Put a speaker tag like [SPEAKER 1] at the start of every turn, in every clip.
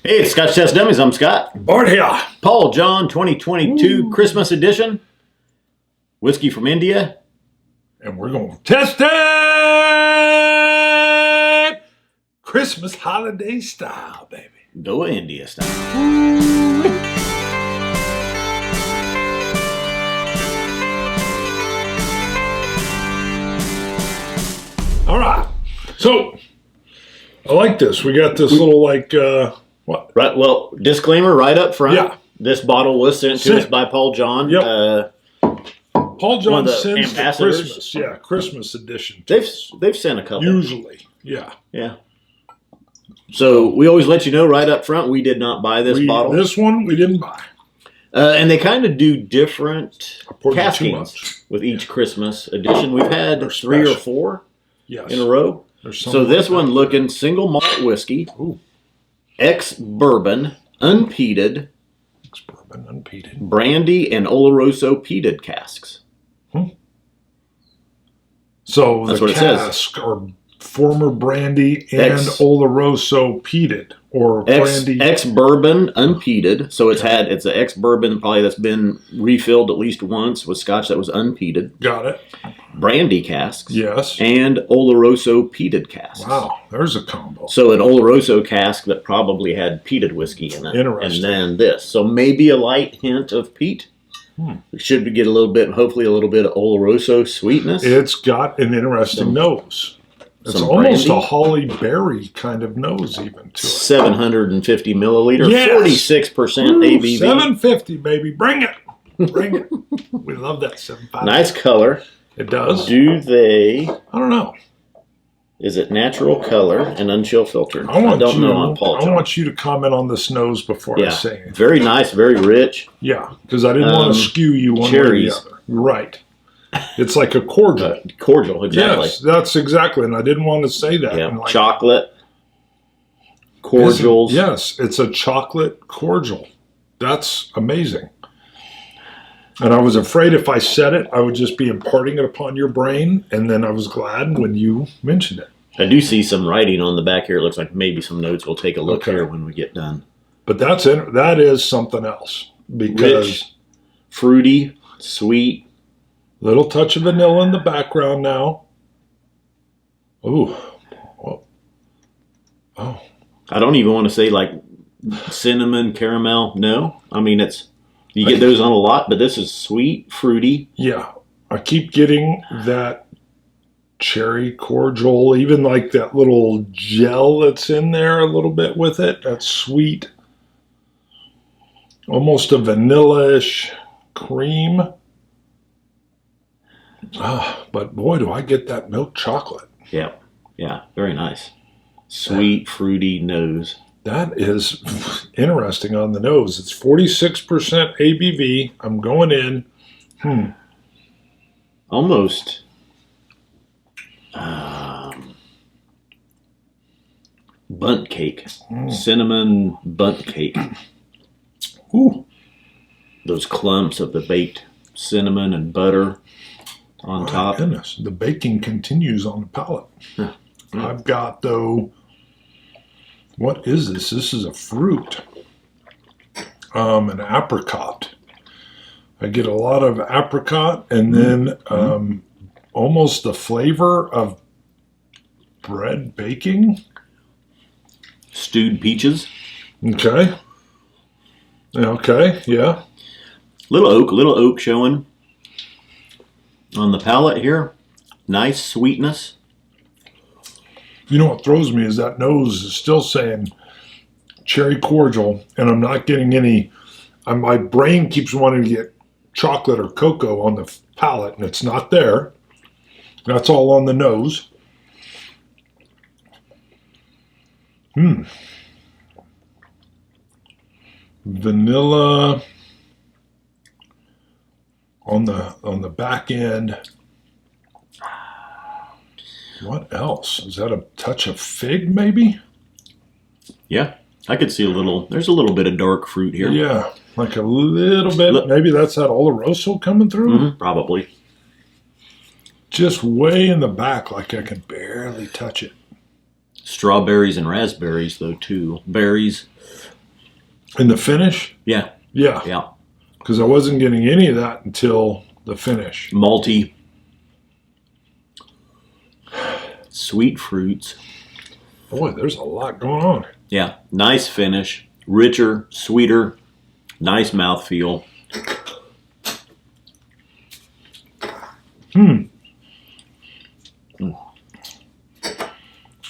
[SPEAKER 1] Hey, it's Scotch Test Dummies. I'm Scott.
[SPEAKER 2] Bart here.
[SPEAKER 1] Paul John 2022 Christmas edition. Whiskey from India.
[SPEAKER 2] And we're going to test it! Christmas holiday style, baby.
[SPEAKER 1] Go India style.
[SPEAKER 2] All right. So, I like this. We got this little what?
[SPEAKER 1] Right. Well, disclaimer right up front.
[SPEAKER 2] Yeah.
[SPEAKER 1] This bottle was sent to us by Paul John.
[SPEAKER 2] Yep. Paul John
[SPEAKER 1] the
[SPEAKER 2] sends the
[SPEAKER 1] ambassadors.
[SPEAKER 2] Christmas. Yeah, Christmas edition.
[SPEAKER 1] They've sent a couple.
[SPEAKER 2] Usually. Yeah.
[SPEAKER 1] Yeah. So we always let you know right up front we did not buy this bottle.
[SPEAKER 2] This one we didn't buy.
[SPEAKER 1] And they kind of do different
[SPEAKER 2] poured too
[SPEAKER 1] caskings
[SPEAKER 2] much.
[SPEAKER 1] with each Christmas edition. We've had
[SPEAKER 2] They're
[SPEAKER 1] 3 or
[SPEAKER 2] special.
[SPEAKER 1] 4
[SPEAKER 2] Yes.
[SPEAKER 1] in a row. So this one looking single malt whiskey, ex-bourbon, unpeated,
[SPEAKER 2] Ex-bourbon, unpeated.
[SPEAKER 1] brandy, and Oloroso peated casks.
[SPEAKER 2] So
[SPEAKER 1] That's
[SPEAKER 2] the
[SPEAKER 1] what it says.
[SPEAKER 2] cask are former brandy and Oloroso peated, or brandy.
[SPEAKER 1] Ex-bourbon, unpeated. So it's an ex-bourbon probably that's been refilled at least once with scotch that was unpeated.
[SPEAKER 2] Got it.
[SPEAKER 1] Brandy casks.
[SPEAKER 2] Yes.
[SPEAKER 1] And Oloroso peated casks.
[SPEAKER 2] Wow, there's a combo.
[SPEAKER 1] So an Oloroso cask that probably had peated whiskey in it.
[SPEAKER 2] Interesting.
[SPEAKER 1] And then this. So maybe a light hint of peat. We should get a little bit, hopefully a little bit of Oloroso sweetness.
[SPEAKER 2] It's got an interesting nose. It's almost a holly berry kind of nose even to it.
[SPEAKER 1] 750 milliliter,
[SPEAKER 2] Yes.
[SPEAKER 1] 46% ABV.
[SPEAKER 2] 750, baby. Bring it. Bring it. We love that 750.
[SPEAKER 1] Nice color.
[SPEAKER 2] It does.
[SPEAKER 1] Do they...
[SPEAKER 2] I don't know.
[SPEAKER 1] Is it natural color and unchill filtered?
[SPEAKER 2] I
[SPEAKER 1] don't know on Paul John.
[SPEAKER 2] I want you to comment on this nose before I say it.
[SPEAKER 1] Very nice, very rich.
[SPEAKER 2] Yeah, because I didn't want to skew you one
[SPEAKER 1] cherries.
[SPEAKER 2] way or the other. Right. It's like a cordial.
[SPEAKER 1] Cordial, exactly.
[SPEAKER 2] Yes, that's exactly, and I didn't want to say that.
[SPEAKER 1] Yeah, chocolate, cordials.
[SPEAKER 2] Yes, it's a chocolate cordial. That's amazing. And I was afraid if I said it, I would just be imparting it upon your brain, and then I was glad when you mentioned it.
[SPEAKER 1] I do see some writing on the back here. It looks like maybe some notes. We'll take a look here when we get done.
[SPEAKER 2] But that is something else. Because
[SPEAKER 1] rich, fruity, sweet.
[SPEAKER 2] Little touch of vanilla in the background now. Ooh. Oh.
[SPEAKER 1] I don't even want to say like cinnamon, caramel. No. I mean, you get those on a lot, but this is sweet, fruity.
[SPEAKER 2] Yeah. I keep getting that cherry cordial, even like that little gel that's in there a little bit with it. That's sweet. Almost a vanilla-ish cream. But boy, do I get that milk chocolate.
[SPEAKER 1] Yeah. Yeah. Very nice. Sweet, fruity nose.
[SPEAKER 2] That is interesting on the nose. It's 46% ABV. I'm going in.
[SPEAKER 1] Almost. Bundt cake. Cinnamon bundt cake.
[SPEAKER 2] Ooh.
[SPEAKER 1] Those clumps of the baked cinnamon and butter on top.
[SPEAKER 2] Goodness, the baking continues on the palate. I've got, though, what is this? This is a fruit. An apricot. I get a lot of apricot and then almost the flavor of bread baking.
[SPEAKER 1] Stewed peaches.
[SPEAKER 2] Okay. Okay, yeah.
[SPEAKER 1] Little oak showing on the palate here. Nice sweetness.
[SPEAKER 2] You know what throws me is that nose is still saying cherry cordial, and I'm not getting any. My brain keeps wanting to get chocolate or cocoa on the palate, and it's not there. That's all on the nose. Vanilla on the back end. What else? Is that a touch of fig, maybe?
[SPEAKER 1] Yeah, I could see there's a little bit of dark fruit here.
[SPEAKER 2] Yeah, like a little bit. Maybe that's that Oloroso coming through?
[SPEAKER 1] Probably.
[SPEAKER 2] Just way in the back, like I can barely touch it.
[SPEAKER 1] Strawberries and raspberries, though, too. Berries.
[SPEAKER 2] In the finish?
[SPEAKER 1] Yeah.
[SPEAKER 2] Yeah.
[SPEAKER 1] Yeah.
[SPEAKER 2] Because I wasn't getting any of that until the finish.
[SPEAKER 1] Malty. Sweet fruits.
[SPEAKER 2] Boy, there's a lot going on.
[SPEAKER 1] Yeah. Nice finish. Richer, sweeter, nice mouthfeel.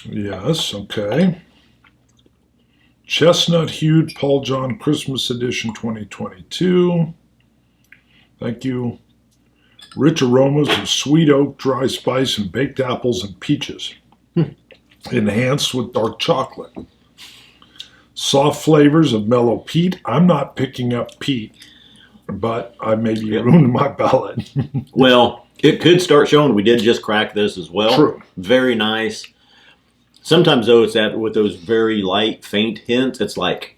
[SPEAKER 2] Yes, okay. Chestnut Hued Paul John Christmas Edition 2022. Thank you. Rich aromas of sweet oak, dry spice, and baked apples and peaches. Enhanced with dark chocolate. Soft flavors of mellow peat. I'm not picking up peat, but I maybe ruined my palate.
[SPEAKER 1] Well, it could start showing. We did just crack this as well.
[SPEAKER 2] True.
[SPEAKER 1] Very nice. Sometimes, though, it's that with those very light, faint hints, it's like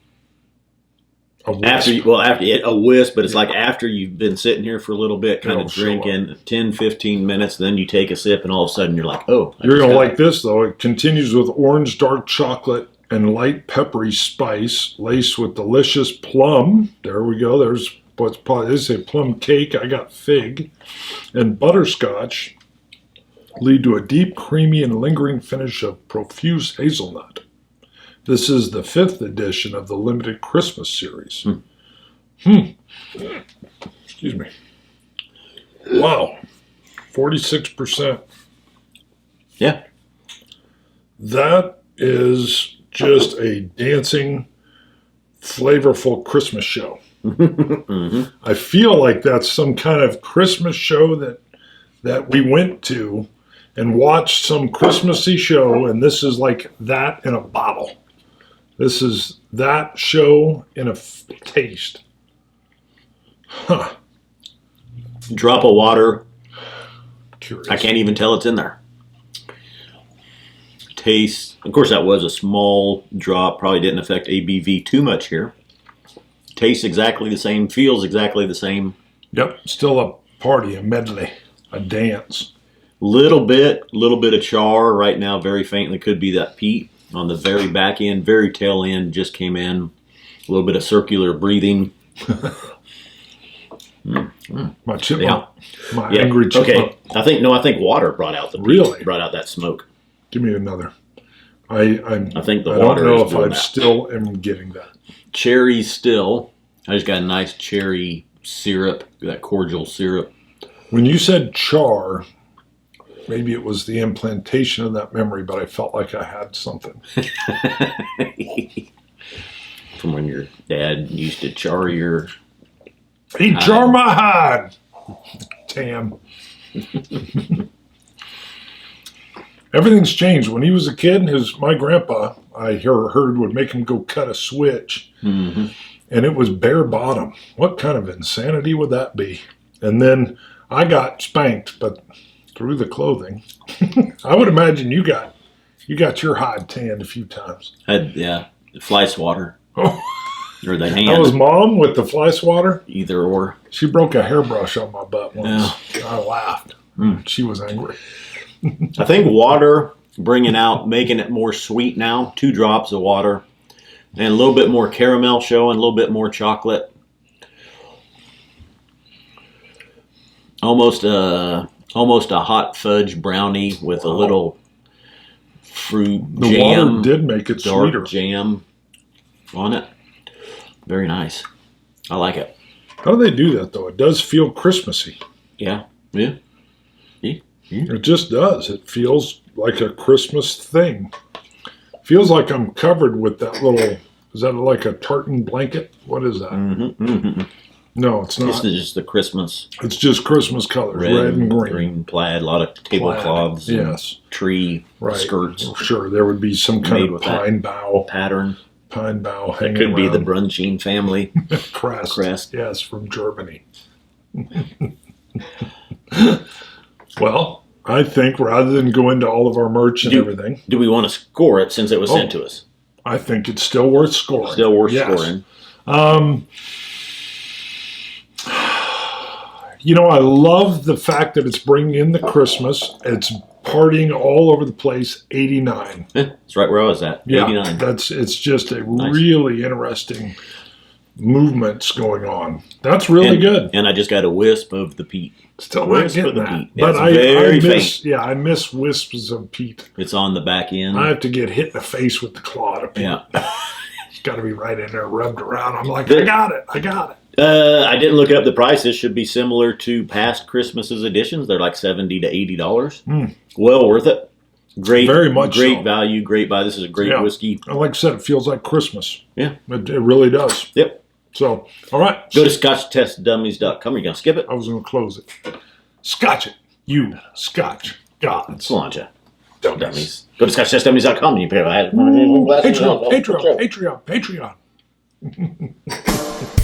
[SPEAKER 2] A wisp.
[SPEAKER 1] after a wisp, but it's like after you've been sitting here for a little bit, kind
[SPEAKER 2] It'll
[SPEAKER 1] of
[SPEAKER 2] show
[SPEAKER 1] drinking 10, 15 minutes, then you take a sip, and all of a sudden you're like, oh.
[SPEAKER 2] You're going to like this, though. It continues with orange dark chocolate and light peppery spice, laced with delicious plum. There we go. There's what's probably, they say plum cake. I got fig. And butterscotch lead to a deep, creamy, and lingering finish of profuse hazelnut. This is the 5th edition of the limited Christmas series. Excuse me. Wow. 46%.
[SPEAKER 1] Yeah.
[SPEAKER 2] That is just a dancing, flavorful Christmas show. I feel like that's some kind of Christmas show that we went to and watched some Christmassy show, and this is like that in a bottle. This is that show in a taste. Huh.
[SPEAKER 1] Drop of water.
[SPEAKER 2] Curious.
[SPEAKER 1] I can't even tell it's in there. Taste. Of course, that was a small drop. Probably didn't affect ABV too much here. Tastes exactly the same. Feels exactly the same.
[SPEAKER 2] Yep. Still a party, a medley, a dance.
[SPEAKER 1] Little bit of char right now. Very faintly. Could be that peat on the very back end. Very tail end. Just came in. A little bit of circular breathing.
[SPEAKER 2] My chipmunk. My angry
[SPEAKER 1] Okay.
[SPEAKER 2] chipmunk.
[SPEAKER 1] I think water brought out the peat.
[SPEAKER 2] Really?
[SPEAKER 1] Brought out that smoke.
[SPEAKER 2] Give me another. I
[SPEAKER 1] think the
[SPEAKER 2] I
[SPEAKER 1] water
[SPEAKER 2] don't know
[SPEAKER 1] is
[SPEAKER 2] if
[SPEAKER 1] doing
[SPEAKER 2] I
[SPEAKER 1] that.
[SPEAKER 2] still am getting that.
[SPEAKER 1] Cherry still. I just got a nice cherry syrup. That cordial syrup.
[SPEAKER 2] When you said char, maybe it was the implantation of that memory, but I felt like I had something.
[SPEAKER 1] From when your dad used to char your...
[SPEAKER 2] He char my hide. Tam. Everything's changed. When he was a kid, my grandpa, I heard, would make him go cut a switch, and it was bare bottom. What kind of insanity would that be? And then I got spanked, but through the clothing. I would imagine you got your hide tanned a few times.
[SPEAKER 1] Fly swatter.
[SPEAKER 2] Oh,
[SPEAKER 1] Or the hand.
[SPEAKER 2] that was Mom with the fly swatter.
[SPEAKER 1] Either or.
[SPEAKER 2] She broke a hairbrush on my butt once. I laughed. She was angry.
[SPEAKER 1] I think water, making it more sweet now. 2 drops of water. And a little bit more caramel showing, a little bit more chocolate. Almost a hot fudge brownie with a little fruit
[SPEAKER 2] The
[SPEAKER 1] jam.
[SPEAKER 2] water did make it
[SPEAKER 1] Dark
[SPEAKER 2] sweeter.
[SPEAKER 1] jam on it. Very nice. I like it.
[SPEAKER 2] How do they do that, though? It does feel Christmassy.
[SPEAKER 1] Yeah.
[SPEAKER 2] It just does. It feels like a Christmas thing. Feels like I'm covered with that little... Is that like a tartan blanket? What is that? No, it's
[SPEAKER 1] This
[SPEAKER 2] not.
[SPEAKER 1] is just the Christmas.
[SPEAKER 2] It's just Christmas colors, red and green.
[SPEAKER 1] Green plaid, a lot of tablecloths.
[SPEAKER 2] Plaid,
[SPEAKER 1] and
[SPEAKER 2] yes.
[SPEAKER 1] Tree
[SPEAKER 2] Right.
[SPEAKER 1] skirts.
[SPEAKER 2] Well, sure, there would be some kind
[SPEAKER 1] Made
[SPEAKER 2] of
[SPEAKER 1] with that
[SPEAKER 2] pine bough
[SPEAKER 1] pattern.
[SPEAKER 2] hanging
[SPEAKER 1] Could be the
[SPEAKER 2] around.
[SPEAKER 1] Bruncheon family
[SPEAKER 2] crest. Yes, from Germany. Well, I think rather than go into all of our merch and everything,
[SPEAKER 1] Do we want to score it since it was sent to us?
[SPEAKER 2] I think it's still worth scoring.
[SPEAKER 1] Still worth
[SPEAKER 2] Yes.
[SPEAKER 1] scoring.
[SPEAKER 2] I love the fact that it's bringing in the Christmas. It's partying all over the place. 89.
[SPEAKER 1] It's right where I was at.
[SPEAKER 2] Yeah,
[SPEAKER 1] 89.
[SPEAKER 2] it's just a really interesting movements going on. That's really good.
[SPEAKER 1] And I just got a wisp of the peat.
[SPEAKER 2] Still not
[SPEAKER 1] Wisp
[SPEAKER 2] getting
[SPEAKER 1] of the
[SPEAKER 2] that.
[SPEAKER 1] peat.
[SPEAKER 2] But
[SPEAKER 1] It's
[SPEAKER 2] I
[SPEAKER 1] very
[SPEAKER 2] miss,
[SPEAKER 1] faint.
[SPEAKER 2] yeah, I miss wisps of peat.
[SPEAKER 1] It's on the back end.
[SPEAKER 2] I have to get hit in the face with the claw to peat.
[SPEAKER 1] Yeah.
[SPEAKER 2] It's got to be right in there, rubbed around. I'm like, I got it.
[SPEAKER 1] I didn't look up the price. This should be similar to past Christmas's editions. They're like $70 to $80. Well worth it. Great,
[SPEAKER 2] Very much
[SPEAKER 1] great
[SPEAKER 2] so.
[SPEAKER 1] value, great buy. This is a great whiskey.
[SPEAKER 2] And like I said, it feels like Christmas.
[SPEAKER 1] Yeah.
[SPEAKER 2] It really does.
[SPEAKER 1] Yep.
[SPEAKER 2] So, all right.
[SPEAKER 1] Go to ScotchTestDummies.com. Are you going to skip it?
[SPEAKER 2] I was going to close it. Scotch it. You Scotch gods.
[SPEAKER 1] Cilantro.
[SPEAKER 2] Dummies.
[SPEAKER 1] Dummies. Go to ScotchTestDummies.com and you pay
[SPEAKER 2] Patreon.